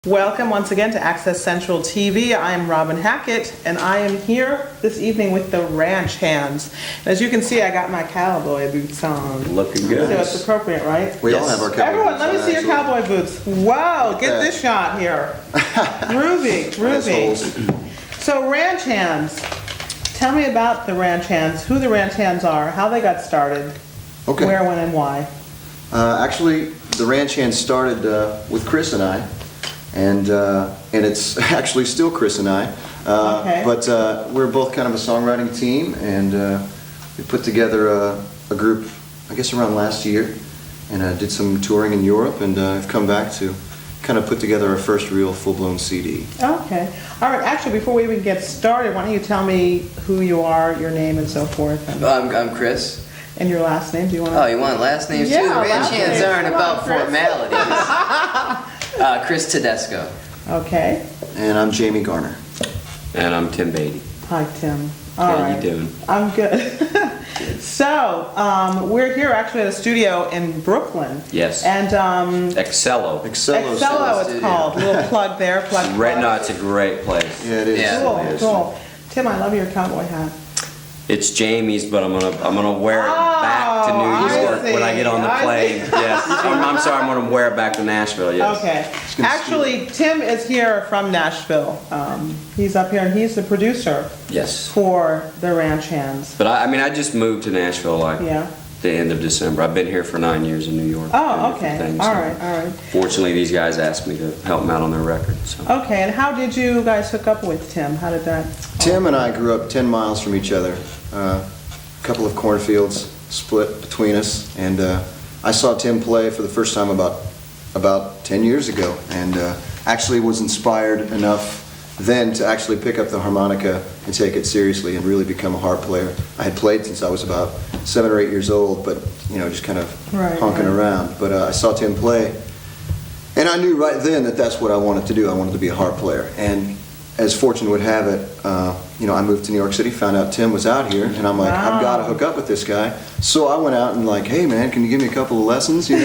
Welcome once again to Access Central TV. I am Robin Hackett, and I am here this evening with the Ranch Hands. As you can see, I got my cowboy boots on. Looking good. So it's appropriate, right? We all have our cowboy Everyone, boots let me on, see your actually. cowboy boots. Wow, get this shot here. Groovy, groovy. Assholes. So Ranch Hands, tell me about the Ranch Hands, who the Ranch Hands are, how they got started, Okay. where, when, and why. Actually, the Ranch Hands started with Chris and I, and it's actually still Chris and I. Okay. But we're both kind of a songwriting team, and we put together a group, I guess around last year, and did some touring in Europe, and I've come back to kind of put together our first real full-blown CD. Okay. All right, actually, before we even get started, why don't you tell me who you are, your name, and so forth, I'm Chris. and your last name? Do you want to? Oh, you want last names Yeah, too? The ranch last hands names. aren't Come on, about Chris. formalities. Chris Tedesco. Okay. And I'm Jamie Garner. And I'm Tim Beatty. Hi, Tim. All How right. you doing? I'm good. So, we're here actually at a studio in Brooklyn. Yes. And Excello. Excello. Excello, it's Studio. called. Little plug there, plug. Right plug. now, it's a great place. Yeah, it is. Yeah. Cool, It is. cool. Tim, I love your cowboy hat. It's Jamie's, but I'm gonna wear it back to Oh, I New York when I see. get on the I plane. see. Yes. I'm sorry. I'm gonna wear it back to Nashville. Yes. Okay. gonna Actually, Tim is here from Nashville. He's up here and he's the producer Yes. for the Ranch Hands. But I just moved to Nashville like Yeah. the end of December. I've been here for 9 years in New York. Oh, doing okay. different things, All so right, all right. Fortunately, these guys asked me to help them out on their record. So. Okay, and how did you guys hook up with Tim? How did that? Tim and I grew up 10 miles from each other. A couple of cornfields split between us, and I saw Tim play for the first time about 10 years ago, and actually was inspired enough then to actually pick up the harmonica and take it seriously and really become a harp player. I had played since I was about 7 or 8 years old, but just kind of Right, honking right. around. But I saw Tim play, and I knew right then that that's what I wanted to do. I wanted to be a harp player. And as fortune would have it, I moved to New York City, found out Tim was out here, and I'm like, Wow. I've got to hook up with this guy. So I went out and like, hey man, can you give me a couple of lessons, And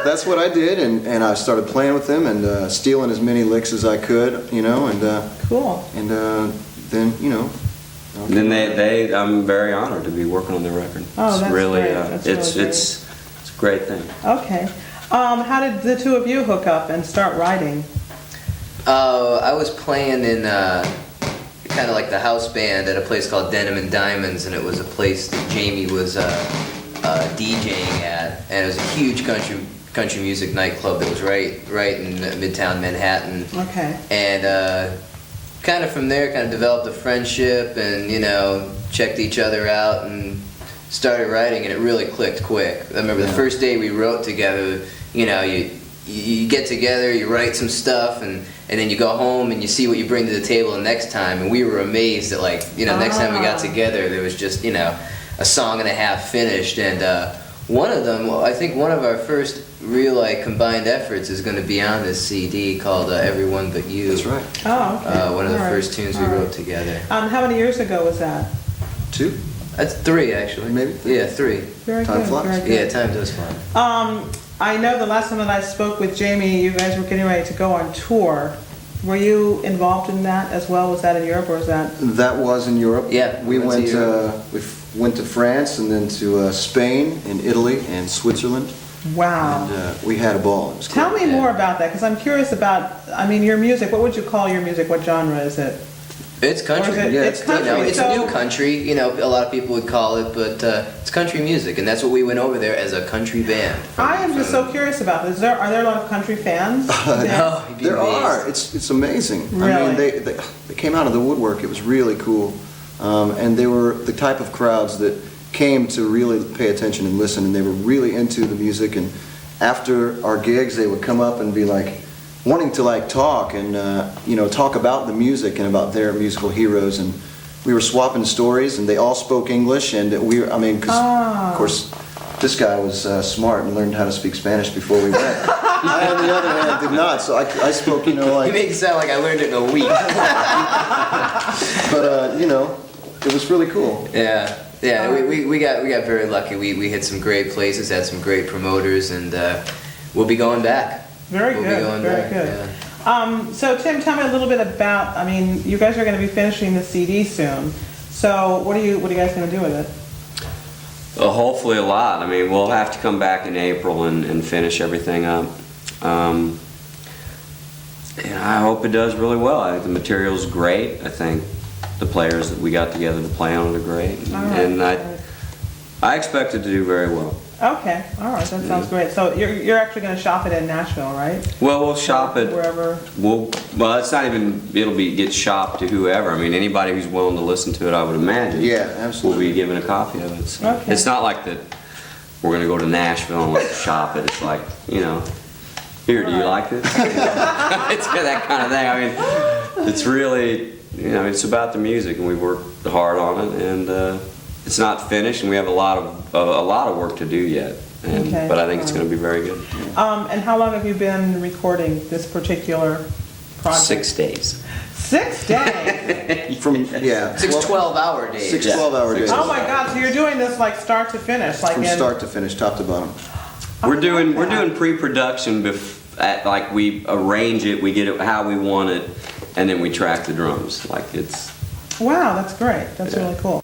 that's what I did, and I started playing with him and stealing as many licks as I could, Cool. and then, And then I'm very honored to be working on their record. Oh, It's that's really, great. That's it's really it's a great thing. Okay. How did the two of you hook up and start writing? I was playing in kind of like the house band at a place called Denim and Diamonds, and it was a place that Jamie was DJing at, and it was a huge country music nightclub that was right in Midtown Manhattan. Okay. And kind of from there, kind of developed a friendship, and checked each other out and started writing, and it really clicked quick. I remember the first day we wrote together. You get together, you write some stuff, and then you go home and you see what you bring to the table the next time. And we were amazed that next time we got together, there was just a song and a half finished. And one of them, I think one of our first real combined efforts is going to be on this CD called Everyone But You. That's right. Oh, okay. One of the All right. first tunes we All right. wrote together. How many years ago was that? 2? That's 3 actually. Maybe 3. Yeah, 3. Very Time good. flies. Very good. Yeah, time does fly. I know the last time that I spoke with Jamie, you guys were getting ready to go on tour. Were you involved in that as well? Was that in Europe or was that? That was in Europe. Yeah, we went to went. Europe. We went to France and then to Spain and Italy and Switzerland, Wow. and we had a ball. It was Tell cool. me more about that, because I'm curious about, your music. What would you call your music? What genre is it? It's country. Or is it- Yeah, it's country. It's so, new country. A lot of people would call it, but it's country music, and that's what we went over there as a country band. I am just so curious about this. Are there a lot of country fans? No, you'd be There amazed. are. It's amazing. I Really? mean, they came out of the woodwork. It was really cool, and they were the type of crowds that came to really pay attention and listen, and they were really into the music. And after our gigs, they would come up and be like wanting to talk and talk about the music and about their musical heroes. And we were swapping stories, and they all spoke English. And because of course this guy was smart and learned how to speak Spanish before we went. I, on the other hand, did not. So I spoke, You make it sound like I learned it in a week. but it was really cool. Yeah. Yeah, we got very lucky. We hit some great places, had some great promoters, and we'll be going back. Very we'll be good, going very there, good. yeah. So Tim, tell me a little bit about, I mean, you guys are going to be finishing the CD soon. So what are you guys going to do with it? Well, hopefully a lot. I mean, we'll have to come back in April and finish everything up. And I hope it does really well. I think the material's great. I think the players that we got together to play on it are great. All right, And all right. I expect it to do very well. Okay, all right, that sounds great. So you're actually going to shop it in Nashville, right? Well, we'll shop it. Wherever. Well, it's not even. Get shopped to whoever. I mean, anybody who's willing to listen to it, I would imagine. Yeah, absolutely. Will be given a copy of it. So Okay. It's not like that. We're gonna go to Nashville and let's shop it. It's like, here, do you like this? It's that kind of thing. I mean, it's really, it's about the music, and we worked hard on it, and it's not finished, and we have a lot of work to do yet. Okay. But I think it's going to be very good. And how long have you been recording this particular project? 6 days. 6 days? From, yeah. 12-hour days. 6 12-hour days. Oh my God, so you're doing this like start to finish, like From in... start to finish, top to bottom. We're doing pre-production like we arrange it, we get it how we want it, and then we track the drums. Like it's. Wow, that's great. That's Yeah. really cool.